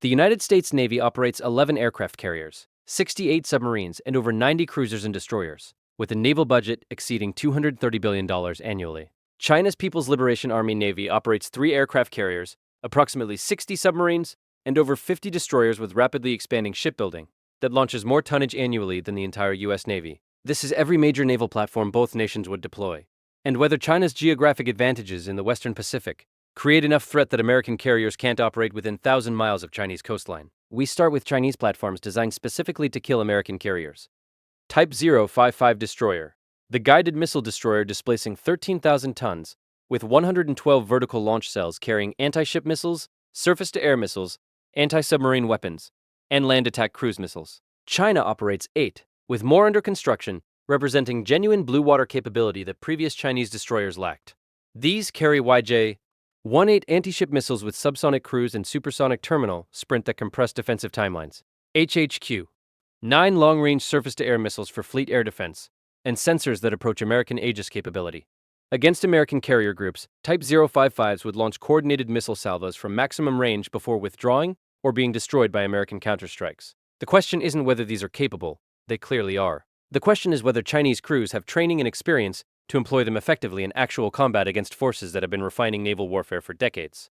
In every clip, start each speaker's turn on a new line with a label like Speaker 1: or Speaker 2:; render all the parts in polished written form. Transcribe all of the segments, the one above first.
Speaker 1: The United States Navy operates 11 aircraft carriers, 68 submarines, and over 90 cruisers and destroyers, with a naval budget exceeding $230 billion annually. China's People's Liberation Army Navy operates 3 aircraft carriers, approximately 60 submarines, and over 50 destroyers with rapidly expanding shipbuilding that launches more tonnage annually than the entire U.S. Navy. This is every major naval platform both nations would deploy. And whether China's geographic advantages in the Western Pacific create enough threat that American carriers can't operate within 1,000 miles of Chinese coastline. We start with Chinese platforms designed specifically to kill American carriers. Type 055 Destroyer, the guided missile destroyer displacing 13,000 tons, with 112 vertical launch cells carrying anti-ship missiles, surface-to-air missiles, anti-submarine weapons, and land attack cruise missiles. China operates 8, with more under construction, representing genuine blue water capability that previous Chinese destroyers lacked. These carry YJ-18 anti-ship missiles with subsonic cruise and supersonic terminal sprint that compress defensive timelines. HHQ-9 long-range surface-to-air missiles for fleet air defense, and sensors that approach American Aegis capability. Against American carrier groups, Type 055s would launch coordinated missile salvos from maximum range before withdrawing or being destroyed by American counterstrikes. The question isn't whether these are capable, they clearly are. The question is whether Chinese crews have training and experience to employ them effectively in actual combat against forces that have been refining naval warfare for decades.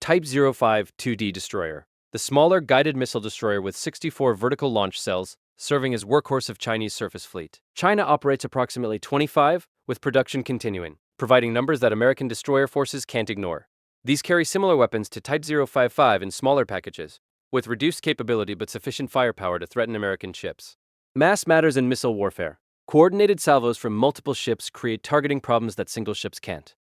Speaker 1: Type 052D Destroyer, the smaller guided missile destroyer with 64 vertical launch cells, serving as workhorse of Chinese surface fleet. China operates approximately 25, with production continuing, providing numbers that American destroyer forces can't ignore. These carry similar weapons to Type 055 in smaller packages, with reduced capability but sufficient firepower to threaten American ships. Mass matters in missile warfare. Coordinated salvos from multiple ships create targeting problems that single ships can't.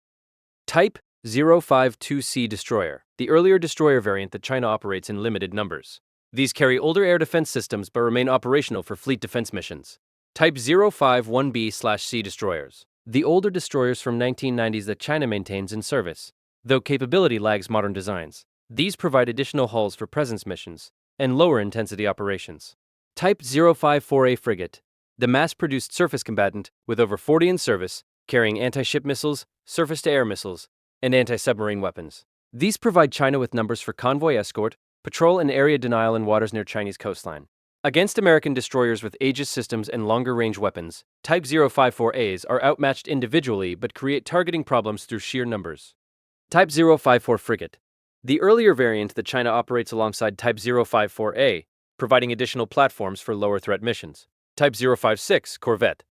Speaker 1: Type 052C Destroyer, the earlier destroyer variant that China operates in limited numbers. These carry older air defense systems but remain operational for fleet defense missions. Type 051B/C Destroyers, the older destroyers from 1990s that China maintains in service, though capability lags modern designs. These provide additional hulls for presence missions and lower intensity operations. Type 054A Frigate, the mass-produced surface combatant with over 40 in service, carrying anti-ship missiles, surface-to-air missiles, and anti-submarine weapons. These provide China with numbers for convoy escort, patrol, and area denial in waters near Chinese coastline. Against American destroyers with Aegis systems and longer-range weapons, Type 054As are outmatched individually but create targeting problems through sheer numbers. Type 054 Frigate, the earlier variant that China operates alongside Type 054A, providing additional platforms for lower-threat missions. Type 056 Corvette,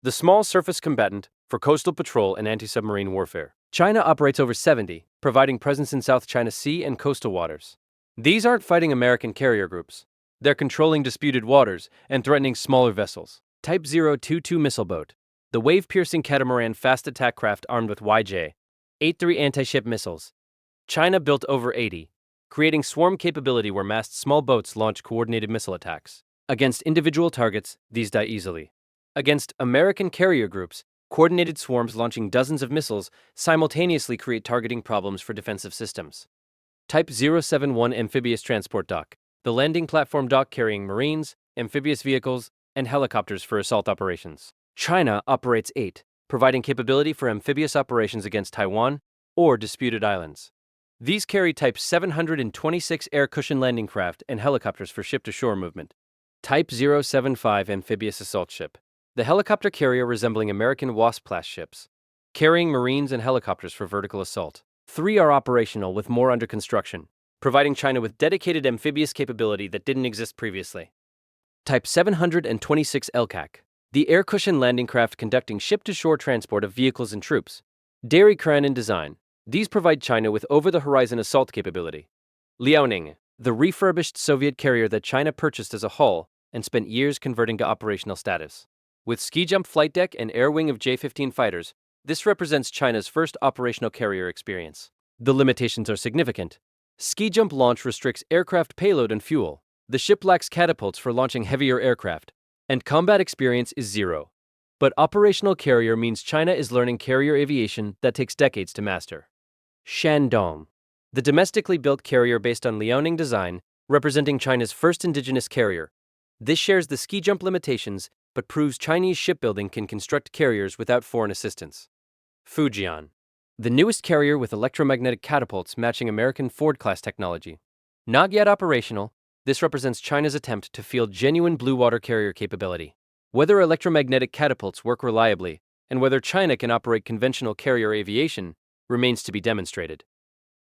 Speaker 1: the small surface combatant for coastal patrol and anti-submarine warfare. China operates over 70, providing presence in South China Sea and coastal waters. These aren't fighting American carrier groups. They're controlling disputed waters and threatening smaller vessels. Type 022 Missile Boat, the wave-piercing catamaran fast attack craft armed with YJ-83 anti-ship missiles. China built over 80, creating swarm capability where massed small boats launch coordinated missile attacks. Against individual targets, these die easily. Against American carrier groups, coordinated swarms launching dozens of missiles simultaneously create targeting problems for defensive systems. Type 071 Amphibious Transport Dock, the landing platform dock carrying marines, amphibious vehicles, and helicopters for assault operations. China operates 8, providing capability for amphibious operations against Taiwan or disputed islands. These carry Type 726 air cushion landing craft and helicopters for ship-to-shore movement. Type 075 Amphibious Assault Ship, the helicopter carrier resembling American Wasp-class ships, carrying marines and helicopters for vertical assault. 3 are operational with more under construction, providing China with dedicated amphibious capability that didn't exist previously. Type 726 LCAC, the air cushion landing craft conducting ship-to-shore transport of vehicles and troops. Dairy Cran in design, these provide China with over-the-horizon assault capability. Liaoning, the refurbished Soviet carrier that China purchased as a hull and spent years converting to operational status. With ski-jump flight deck and air wing of J-15 fighters, this represents China's first operational carrier experience. The limitations are significant. Ski-jump launch restricts aircraft payload and fuel. The ship lacks catapults for launching heavier aircraft, and combat experience is 0. But operational carrier means China is learning carrier aviation that takes decades to master. Shandong, the domestically built carrier based on Liaoning design, representing China's first indigenous carrier. This shares the ski-jump limitations, but proves Chinese shipbuilding can construct carriers without foreign assistance. Fujian, the newest carrier with electromagnetic catapults matching American Ford-class technology. Not yet operational, this represents China's attempt to field genuine blue water carrier capability. Whether electromagnetic catapults work reliably, and whether China can operate conventional carrier aviation, remains to be demonstrated.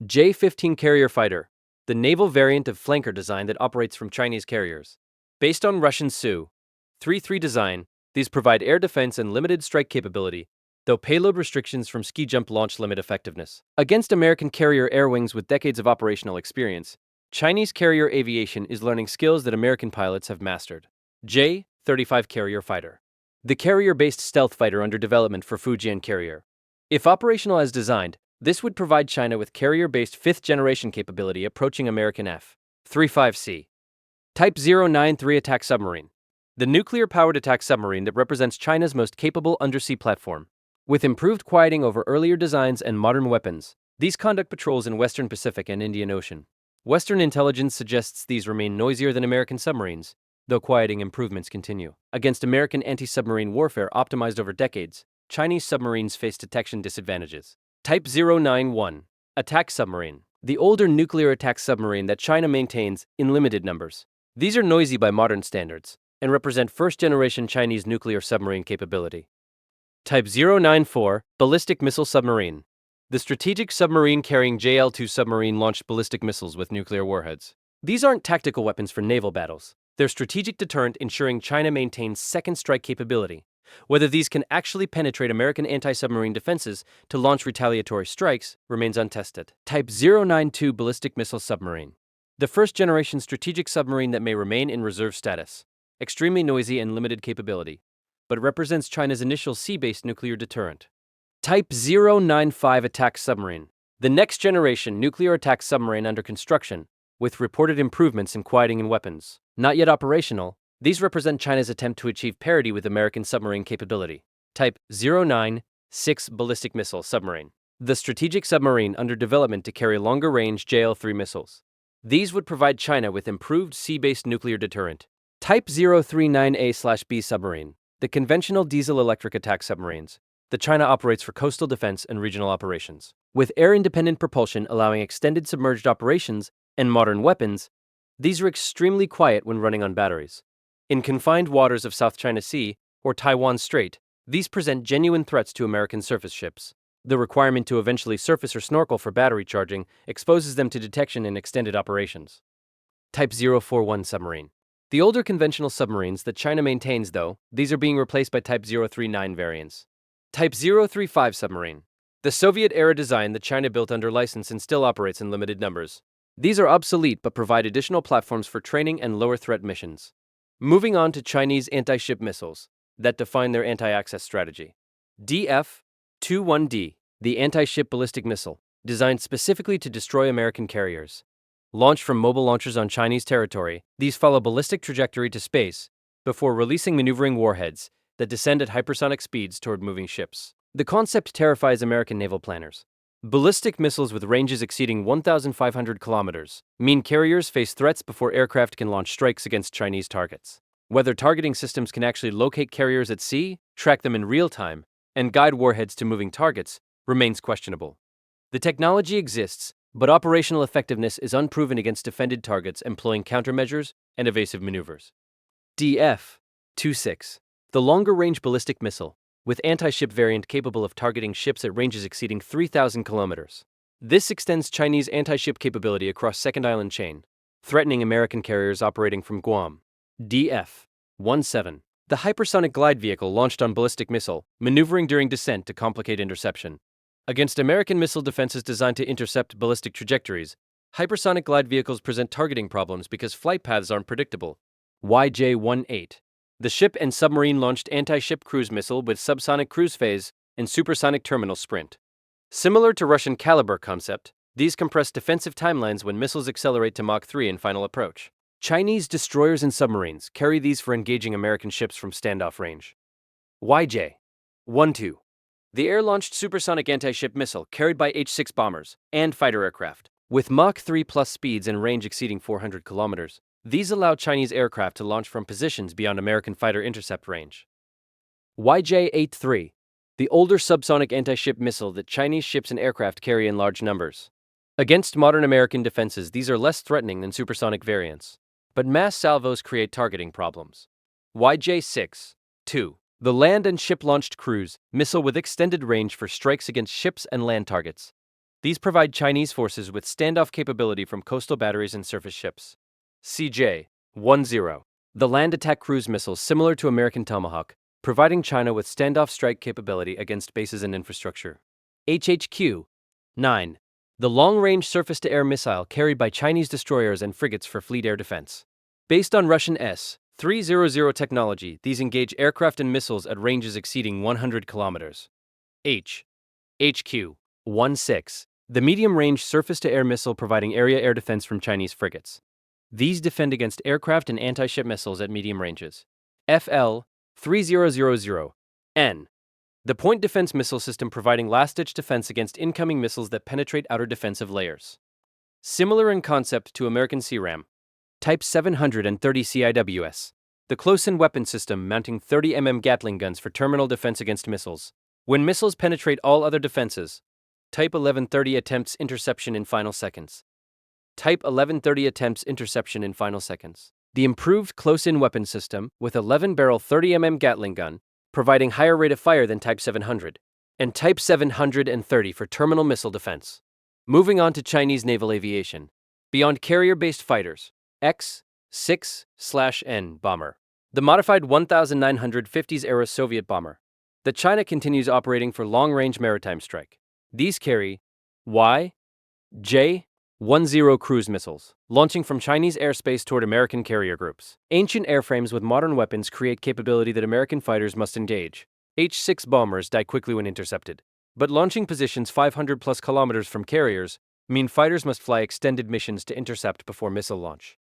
Speaker 1: J-15 Carrier Fighter, the naval variant of flanker design that operates from Chinese carriers. Based on Russian Su-33 design, these provide air defense and limited strike capability, though payload restrictions from ski jump launch limit effectiveness. Against American carrier air wings with decades of operational experience, Chinese carrier aviation is learning skills that American pilots have mastered. J-35 Carrier Fighter, the carrier-based stealth fighter under development for Fujian Carrier. If operational as designed, this would provide China with carrier-based fifth-generation capability approaching American F-35C. Type 093 Attack Submarine, the nuclear-powered attack submarine that represents China's most capable undersea platform. With improved quieting over earlier designs and modern weapons, these conduct patrols in Western Pacific and Indian Ocean. Western intelligence suggests these remain noisier than American submarines, though quieting improvements continue. Against American anti-submarine warfare optimized over decades, Chinese submarines face detection disadvantages. Type 091 Attack Submarine, the older nuclear attack submarine that China maintains in limited numbers. These are noisy by modern standards and represent first-generation Chinese nuclear submarine capability. Type 094 Ballistic Missile Submarine, the strategic submarine carrying JL-2 submarine-launched ballistic missiles with nuclear warheads. These aren't tactical weapons for naval battles. They're strategic deterrent ensuring China maintains second strike capability. Whether these can actually penetrate American anti-submarine defenses to launch retaliatory strikes remains untested. Type 092 Ballistic Missile Submarine, the first-generation strategic submarine that may remain in reserve status. Extremely noisy and limited capability, but represents China's initial sea-based nuclear deterrent. Type 095 Attack Submarine, the next-generation nuclear attack submarine under construction, with reported improvements in quieting and weapons. Not yet operational, these represent China's attempt to achieve parity with American submarine capability. Type 096 Ballistic Missile Submarine, the strategic submarine under development to carry longer-range JL-3 missiles. These would provide China with improved sea-based nuclear deterrent. Type 039A/B Submarine, the conventional diesel-electric attack submarines that China operates for coastal defense and regional operations. With air-independent propulsion allowing extended submerged operations and modern weapons, these are extremely quiet when running on batteries. In confined waters of South China Sea or Taiwan Strait, these present genuine threats to American surface ships. The requirement to eventually surface or snorkel for battery charging exposes them to detection in extended operations. Type 041 Submarine, the older conventional submarines that China maintains, though, these are being replaced by Type 039 variants. Type 035 Submarine, the Soviet-era design that China built under license and still operates in limited numbers. These are obsolete but provide additional platforms for training and lower-threat missions. Moving on to Chinese anti-ship missiles that define their anti-access strategy. DF-21D, the anti-ship ballistic missile, designed specifically to destroy American carriers. Launched from mobile launchers on Chinese territory, these follow ballistic trajectory to space before releasing maneuvering warheads that descend at hypersonic speeds toward moving ships. The concept terrifies American naval planners. Ballistic missiles with ranges exceeding 1,500 kilometers mean carriers face threats before aircraft can launch strikes against Chinese targets. Whether targeting systems can actually locate carriers at sea, track them in real time, and guide warheads to moving targets remains questionable. The technology exists, but operational effectiveness is unproven against defended targets employing countermeasures and evasive maneuvers. DF-26, the longer-range ballistic missile, with anti-ship variant capable of targeting ships at ranges exceeding 3,000 kilometers. This extends Chinese anti-ship capability across Second Island chain, threatening American carriers operating from Guam. DF-17, the hypersonic glide vehicle launched on ballistic missile, maneuvering during descent to complicate interception. Against American missile defenses designed to intercept ballistic trajectories, hypersonic glide vehicles present targeting problems because flight paths aren't predictable. YJ-18, the ship and submarine-launched anti-ship cruise missile with subsonic cruise phase and supersonic terminal sprint. Similar to Russian Caliber concept, these compress defensive timelines when missiles accelerate to Mach 3 in final approach. Chinese destroyers and submarines carry these for engaging American ships from standoff range. YJ-12, the air-launched supersonic anti-ship missile carried by H-6 bombers and fighter aircraft. With Mach 3 plus speeds and range exceeding 400 kilometers, these allow Chinese aircraft to launch from positions beyond American fighter intercept range. YJ-83, the older subsonic anti-ship missile that Chinese ships and aircraft carry in large numbers. Against modern American defenses, these are less threatening than supersonic variants. But mass salvos create targeting problems. YJ-6. 2. The land and ship-launched cruise missile with extended range for strikes against ships and land targets. These provide Chinese forces with standoff capability from coastal batteries and surface ships. CJ-10. The land attack cruise missile similar to American Tomahawk, providing China with standoff strike capability against bases and infrastructure. HHQ-9. The long-range surface-to-air missile carried by Chinese destroyers and frigates for fleet air defense. Based on Russian S-300 technology, these engage aircraft and missiles at ranges exceeding 100 kilometers. HQ-16. The medium-range surface-to-air missile providing area air defense from Chinese frigates. These defend against aircraft and anti-ship missiles at medium ranges. FL-3000N. The point defense missile system providing last-ditch defense against incoming missiles that penetrate outer defensive layers. Similar in concept to American CRAM. Type 730 CIWS. The close-in weapon system mounting 30 mm Gatling guns for terminal defense against missiles. When missiles penetrate all other defenses. Type 1130 attempts interception in final seconds. Type 1130 attempts interception in final seconds. The improved close-in weapon system with 11-barrel 30 mm Gatling gun, providing higher rate of fire than Type 700, and Type 730 for terminal missile defense. Moving on to Chinese naval aviation. Beyond carrier-based fighters, X-6/N bomber. The modified 1950s-era Soviet bomber. The China continues operating for long-range maritime strike. These carry YJ-10 cruise missiles, launching from Chinese airspace toward American carrier groups. Ancient airframes with modern weapons create capability that American fighters must engage. H-6 bombers die quickly when intercepted, but launching positions 500-plus kilometers from carriers mean fighters must fly extended missions to intercept before missile launch.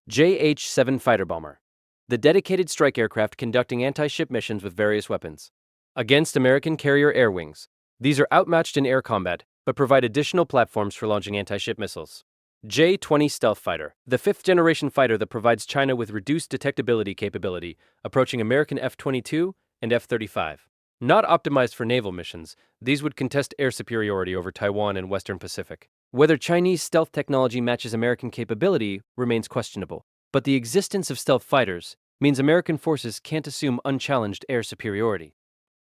Speaker 1: JH-7 fighter bomber. The dedicated strike aircraft conducting anti-ship missions with various weapons. Against American carrier air wings. These are outmatched in air combat, but provide additional platforms for launching anti-ship missiles. J-20 stealth fighter. The fifth-generation fighter that provides China with reduced detectability capability, approaching American F-22 and F-35. Not optimized for naval missions, these would contest air superiority over Taiwan and Western Pacific. Whether Chinese stealth technology matches American capability remains questionable, but the existence of stealth fighters means American forces can't assume unchallenged air superiority.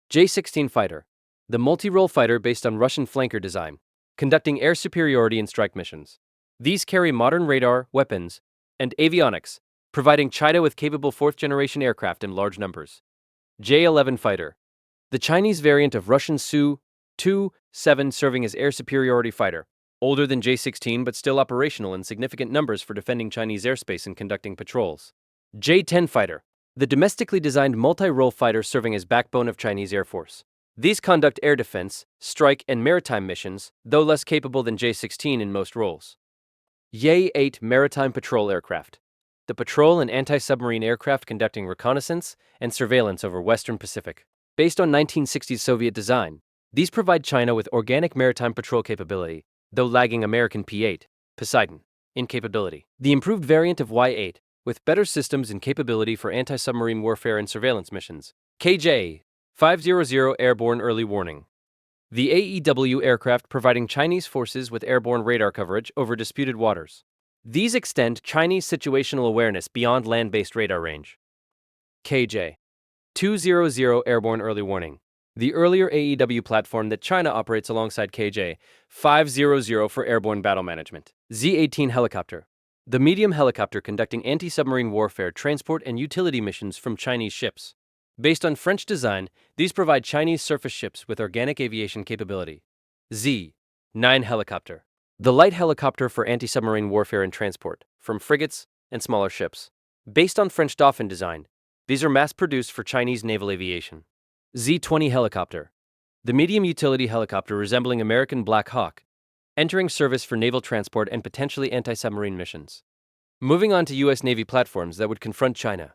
Speaker 1: J-16 fighter. The multi-role fighter based on Russian flanker design, conducting air superiority and strike missions. These carry modern radar, weapons, and avionics, providing China with capable fourth-generation aircraft in large numbers. J-11 fighter. The Chinese variant of Russian Su-27 serving as air superiority fighter, older than J-16 but still operational in significant numbers for defending Chinese airspace and conducting patrols. J-10 fighter. The domestically designed multi-role fighter serving as backbone of Chinese Air Force. These conduct air defense, strike, and maritime missions, though less capable than J-16 in most roles. Ye-8 maritime patrol aircraft. The patrol and anti-submarine aircraft conducting reconnaissance and surveillance over Western Pacific. Based on 1960s Soviet design, these provide China with organic maritime patrol capability, though lagging American P-8, Poseidon, in capability. The improved variant of Y-8, with better systems and capability for anti-submarine warfare and surveillance missions. KJ-500 Airborne Early Warning. The AEW aircraft providing Chinese forces with airborne radar coverage over disputed waters. These extend Chinese situational awareness beyond land-based radar range. KJ-200 Airborne Early Warning. The earlier AEW platform that China operates alongside KJ-500 for airborne battle management. Z-18 helicopter. The medium helicopter conducting anti-submarine warfare, transport, and utility missions from Chinese ships. Based on French design, these provide Chinese surface ships with organic aviation capability. Z-9 helicopter. The light helicopter for anti-submarine warfare and transport, from frigates and smaller ships. Based on French Dauphin design, these are mass-produced for Chinese naval aviation. Z-20 helicopter. The medium utility helicopter resembling American Black Hawk, entering service for naval transport and potentially anti-submarine missions. Moving on to U.S. Navy platforms that would confront China.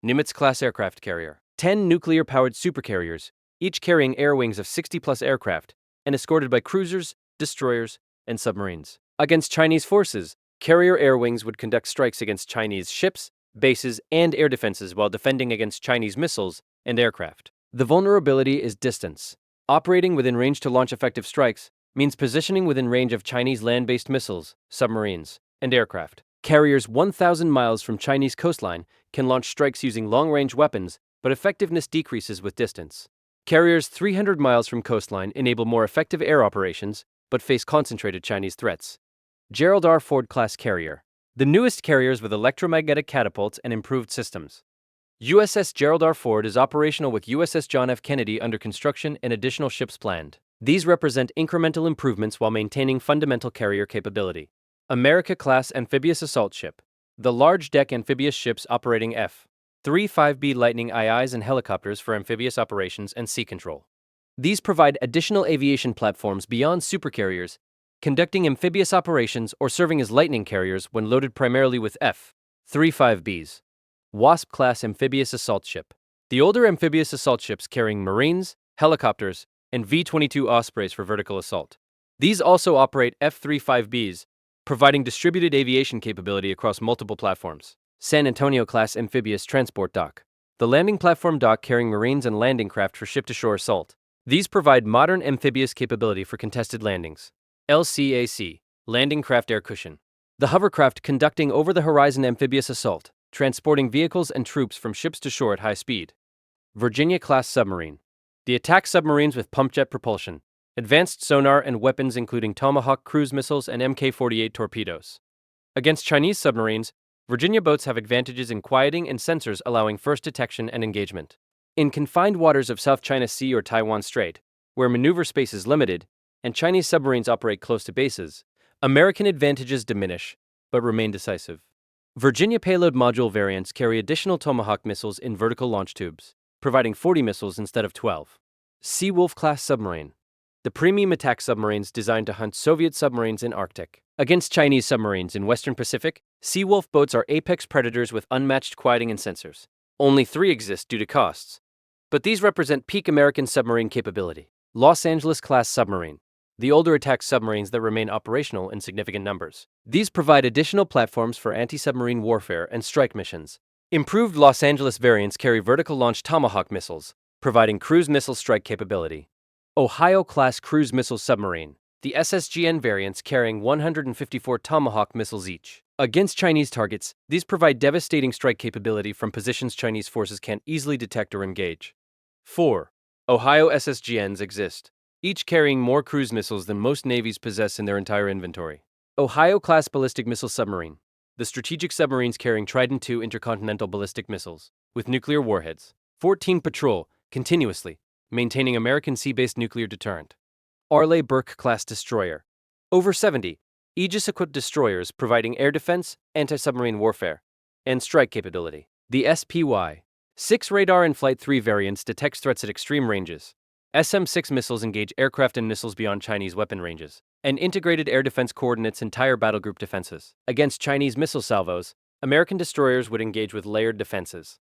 Speaker 1: Nimitz-class aircraft carrier. 10 nuclear-powered supercarriers, each carrying air wings of 60-plus aircraft, and escorted by cruisers, destroyers, and submarines. Against Chinese forces, carrier air wings would conduct strikes against Chinese ships, bases, and air defenses while defending against Chinese missiles and aircraft. The vulnerability is distance. Operating within range to launch effective strikes, means positioning within range of Chinese land-based missiles, submarines, and aircraft. Carriers 1,000 miles from Chinese coastline can launch strikes using long-range weapons, but effectiveness decreases with distance. Carriers 300 miles from coastline enable more effective air operations, but face concentrated Chinese threats. Gerald R. Ford-class carrier. The newest carriers with electromagnetic catapults and improved systems. USS Gerald R. Ford is operational with USS John F. Kennedy under construction and additional ships planned. These represent incremental improvements while maintaining fundamental carrier capability. America-class amphibious assault ship. The large-deck amphibious ships operating F-35B Lightning IIs and helicopters for amphibious operations and sea control. These provide additional aviation platforms beyond supercarriers, conducting amphibious operations or serving as lightning carriers when loaded primarily with F-35Bs. Wasp-class amphibious assault ship. The older amphibious assault ships carrying Marines, helicopters, and V-22 Ospreys for vertical assault. These also operate F-35Bs, providing distributed aviation capability across multiple platforms. San Antonio-class amphibious transport dock. The landing platform dock carrying Marines and landing craft for ship-to-shore assault. These provide modern amphibious capability for contested landings. LCAC, landing craft air cushion. The hovercraft conducting over-the-horizon amphibious assault, transporting vehicles and troops from ships to shore at high speed. Virginia-class submarine. The attack submarines with pump-jet propulsion, advanced sonar and weapons including Tomahawk cruise missiles and Mk-48 torpedoes. Against Chinese submarines, Virginia boats have advantages in quieting and sensors allowing first detection and engagement. In confined waters of South China Sea or Taiwan Strait, where maneuver space is limited, and Chinese submarines operate close to bases, American advantages diminish, but remain decisive. Virginia payload module variants carry additional Tomahawk missiles in vertical launch tubes, providing 40 missiles instead of 12. Seawolf-class submarine. The premium attack submarines designed to hunt Soviet submarines in Arctic. Against Chinese submarines in Western Pacific, Seawolf boats are apex predators with unmatched quieting and sensors. Only 3 exist due to costs, but these represent peak American submarine capability. Los Angeles-class submarine. The older attack submarines that remain operational in significant numbers. These provide additional platforms for anti-submarine warfare and strike missions. Improved Los Angeles variants carry vertical launch Tomahawk missiles, providing cruise missile strike capability. Ohio-class cruise missile submarine. The SSGN variants carrying 154 Tomahawk missiles each. Against Chinese targets, these provide devastating strike capability from positions Chinese forces can't easily detect or engage. 4. Ohio SSGNs exist, each carrying more cruise missiles than most navies possess in their entire inventory. Ohio-class ballistic missile submarine. The strategic submarines carrying Trident II intercontinental ballistic missiles, with nuclear warheads. 14 patrol, continuously, maintaining American sea-based nuclear deterrent. Arleigh-Burke-class destroyer. Over 70 Aegis-equipped destroyers providing air defense, anti-submarine warfare, and strike capability. The SPY-6 radar and Flight 3 variants detects threats at extreme ranges. SM-6 missiles engage aircraft and missiles beyond Chinese weapon ranges, and integrated air defense coordinates entire battlegroup defenses. Against Chinese missile salvos, American destroyers would engage with layered defenses.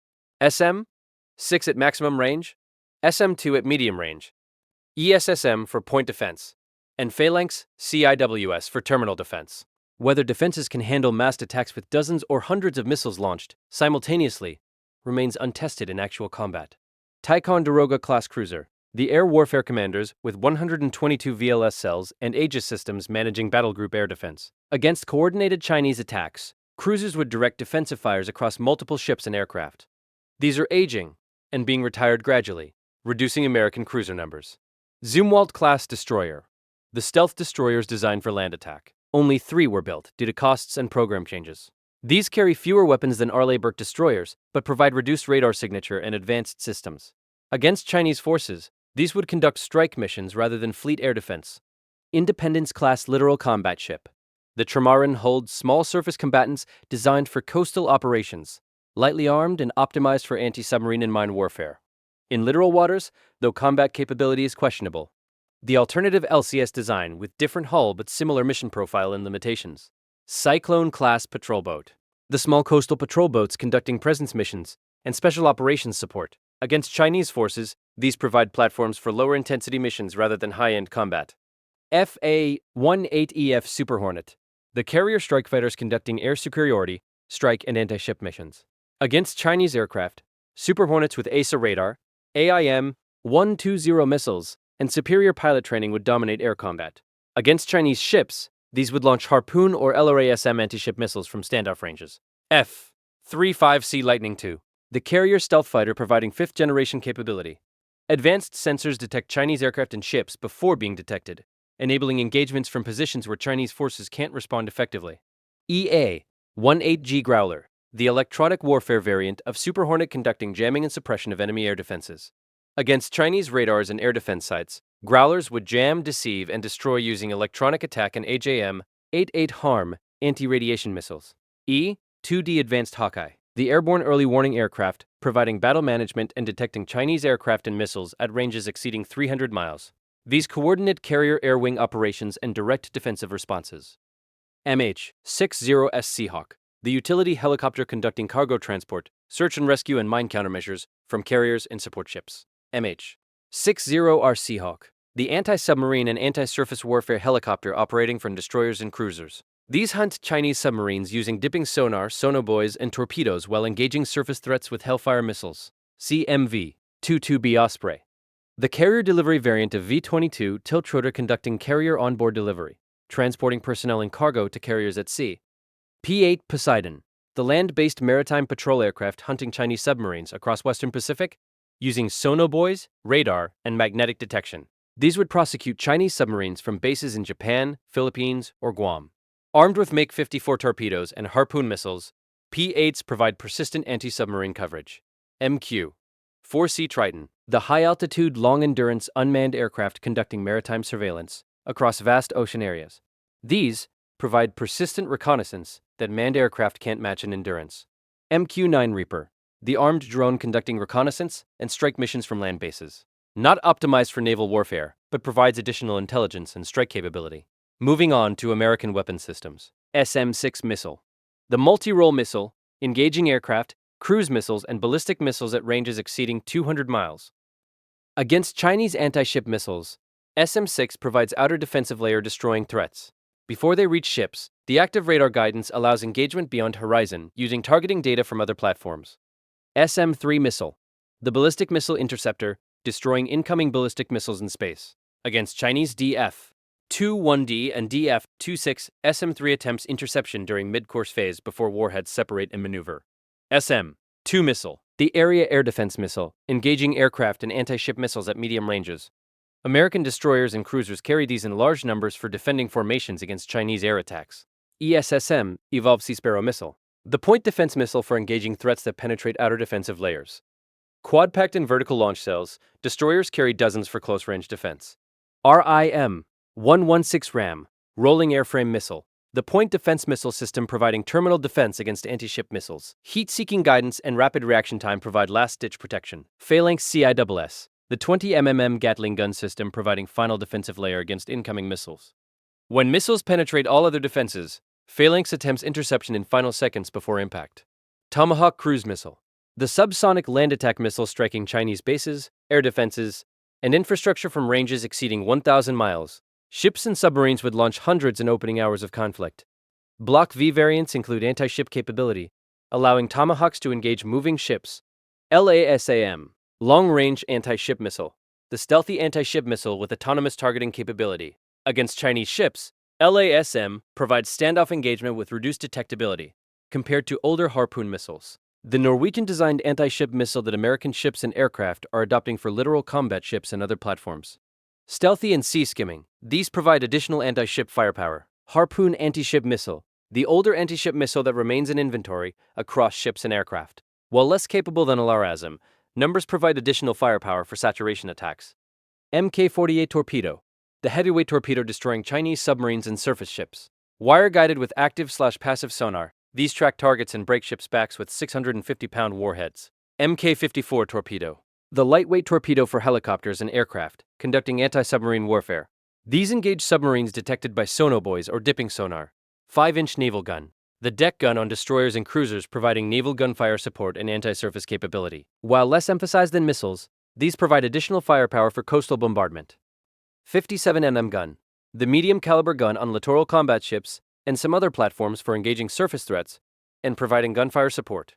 Speaker 1: SM-6 at maximum range, SM-2 at medium range, ESSM for point defense, and Phalanx CIWS for terminal defense. Whether defenses can handle massed attacks with dozens or hundreds of missiles launched simultaneously remains untested in actual combat. Ticonderoga-class cruiser. The air warfare commanders with 122 VLS cells and Aegis systems managing battlegroup air defense. Against coordinated Chinese attacks, cruisers would direct defensive fires across multiple ships and aircraft. These are aging and being retired gradually, reducing American cruiser numbers. Zumwalt-class destroyer. The stealth destroyers designed for land attack. Only 3 were built due to costs and program changes. These carry fewer weapons than Arleigh-Burke destroyers, but provide reduced radar signature and advanced systems. Against Chinese forces, these would conduct strike missions rather than fleet air defense. Independence-class littoral combat ship. The trimaran holds small surface combatants designed for coastal operations, lightly armed and optimized for anti-submarine and mine warfare. In littoral waters, though combat capability is questionable. The alternative LCS design with different hull but similar mission profile and limitations. Cyclone-class patrol boat. The small coastal patrol boats conducting presence missions and special operations support. Against Chinese forces, these provide platforms for lower-intensity missions rather than high-end combat. FA-18EF Super Hornet. The carrier strike fighters conducting air superiority, strike, and anti-ship missions. Against Chinese aircraft, Super Hornets with ASA radar, AIM-120 missiles, and superior pilot training would dominate air combat. Against Chinese ships, these would launch Harpoon or LRASM anti-ship missiles from standoff ranges. F-35C Lightning II, the carrier stealth fighter providing fifth-generation capability. Advanced sensors detect Chinese aircraft and ships before being detected, enabling engagements from positions where Chinese forces can't respond effectively. EA-18G Growler, the electronic warfare variant of Super Hornet conducting jamming and suppression of enemy air defenses. Against Chinese radars and air defense sites, Growlers would jam, deceive, and destroy using electronic attack and AJM-88 HARM anti-radiation missiles. E-2D Advanced Hawkeye, the airborne early warning aircraft providing battle management and detecting Chinese aircraft and missiles at ranges exceeding 300 miles. These coordinate carrier air wing operations and direct defensive responses. MH-60S Seahawk, the utility helicopter conducting cargo transport, search and rescue and mine countermeasures from carriers and support ships. MH-60R Seahawk, the anti-submarine and anti-surface warfare helicopter operating from destroyers and cruisers. These hunt Chinese submarines using dipping sonar, sonobuoys, and torpedoes while engaging surface threats with Hellfire missiles. CMV-22B Osprey, the carrier delivery variant of V-22 tiltrotor conducting carrier onboard delivery, transporting personnel and cargo to carriers at sea. P-8 Poseidon, the land-based maritime patrol aircraft hunting Chinese submarines across Western Pacific using sonobuoys, radar, and magnetic detection. These would prosecute Chinese submarines from bases in Japan, Philippines, or Guam. Armed with MiG-54 torpedoes and Harpoon missiles, P-8s provide persistent anti-submarine coverage. MQ-4C Triton, the high-altitude, long-endurance unmanned aircraft conducting maritime surveillance across vast ocean areas. These provide persistent reconnaissance that manned aircraft can't match in endurance. MQ-9 Reaper, the armed drone conducting reconnaissance and strike missions from land bases. Not optimized for naval warfare, but provides additional intelligence and strike capability. Moving on to American weapon systems. SM-6 Missile, the multi-role missile, engaging aircraft, cruise missiles, and ballistic missiles at ranges exceeding 200 miles. Against Chinese anti-ship missiles, SM-6 provides outer defensive layer destroying threats. Before they reach ships, the active radar guidance allows engagement beyond horizon using targeting data from other platforms. SM-3 Missile, the ballistic missile interceptor, destroying incoming ballistic missiles in space. Against Chinese DF-21D and DF-26, SM-3 attempts interception during mid-course phase before warheads separate and maneuver. SM-2 Missile, the area air defense missile, engaging aircraft and anti-ship missiles at medium ranges. American destroyers and cruisers carry these in large numbers for defending formations against Chinese air attacks. ESSM, Evolved Sea Sparrow Missile, the point defense missile for engaging threats that penetrate outer defensive layers. Quad-packed and vertical launch cells, destroyers carry dozens for close-range defense. RIM-116 RAM, Rolling Airframe Missile, the point defense missile system providing terminal defense against anti-ship missiles. Heat-seeking guidance and rapid reaction time phalanx last-ditch protection. Phalanx CISS, the 20 Gatling gun system providing final defensive layer against incoming missiles. When missiles penetrate all other defenses, Phalanx attempts interception in final seconds before impact. Tomahawk Cruise Missile, the subsonic land attack missile striking Chinese bases, air defenses, and infrastructure from ranges exceeding 1,000 miles. Ships and submarines would launch hundreds in opening hours of conflict. Block V variants include anti-ship capability, allowing Tomahawks to engage moving ships. LASAM, Long-Range Anti-Ship Missile, the stealthy anti-ship missile with autonomous targeting capability. Against Chinese ships, LASM provides standoff engagement with reduced detectability, compared to older Harpoon missiles. The Norwegian-designed anti-ship missile that American ships and aircraft are adopting for littoral combat ships and other platforms. Stealthy and sea skimming, these provide additional anti-ship firepower. Harpoon Anti-Ship Missile, the older anti-ship missile that remains in inventory across ships and aircraft. While less capable than LRASM, numbers provide additional firepower for saturation attacks. Mk-48 Torpedo, the heavyweight torpedo destroying Chinese submarines and surface ships. Wire-guided with active/passive sonar, these track targets and break ships' backs with 650-pound warheads. Mk-54 Torpedo, the lightweight torpedo for helicopters and aircraft, conducting anti-submarine warfare. These engage submarines detected by sonobuoys or dipping sonar. 5-inch naval gun, the deck gun on destroyers and cruisers providing naval gunfire support and anti-surface capability. While less emphasized than missiles, these provide additional firepower for coastal bombardment. 57mm gun, the medium-caliber gun on littoral combat ships and some other platforms for engaging surface threats and providing gunfire support.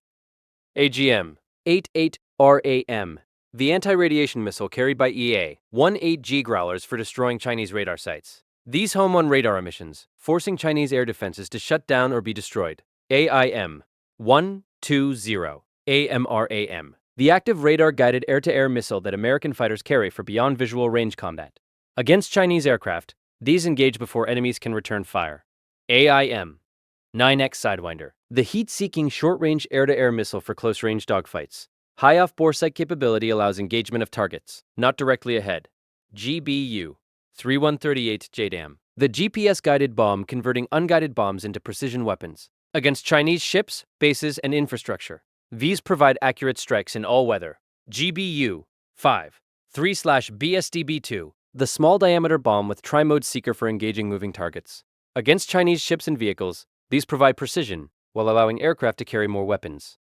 Speaker 1: AGM-88RAM, the anti-radiation missile carried by EA-18G Growlers for destroying Chinese radar sites. These home on radar emissions, forcing Chinese air defenses to shut down or be destroyed. AIM 120 AMRAM, the active radar-guided air-to-air missile that American fighters carry for beyond visual range combat. Against Chinese aircraft, these engage before enemies can return fire. AIM 9X Sidewinder, the heat-seeking short-range air-to-air missile for close-range dogfights. High off-bore sight capability allows engagement of targets, not directly ahead. GBU 3138 JDAM, the GPS-guided bomb converting unguided bombs into precision weapons. Against Chinese ships, bases, and infrastructure, these provide accurate strikes in all weather. GBU 53/BSDB2, the small-diameter bomb with tri-mode seeker for engaging moving targets. Against Chinese ships and vehicles, these provide precision, while allowing aircraft to carry more weapons.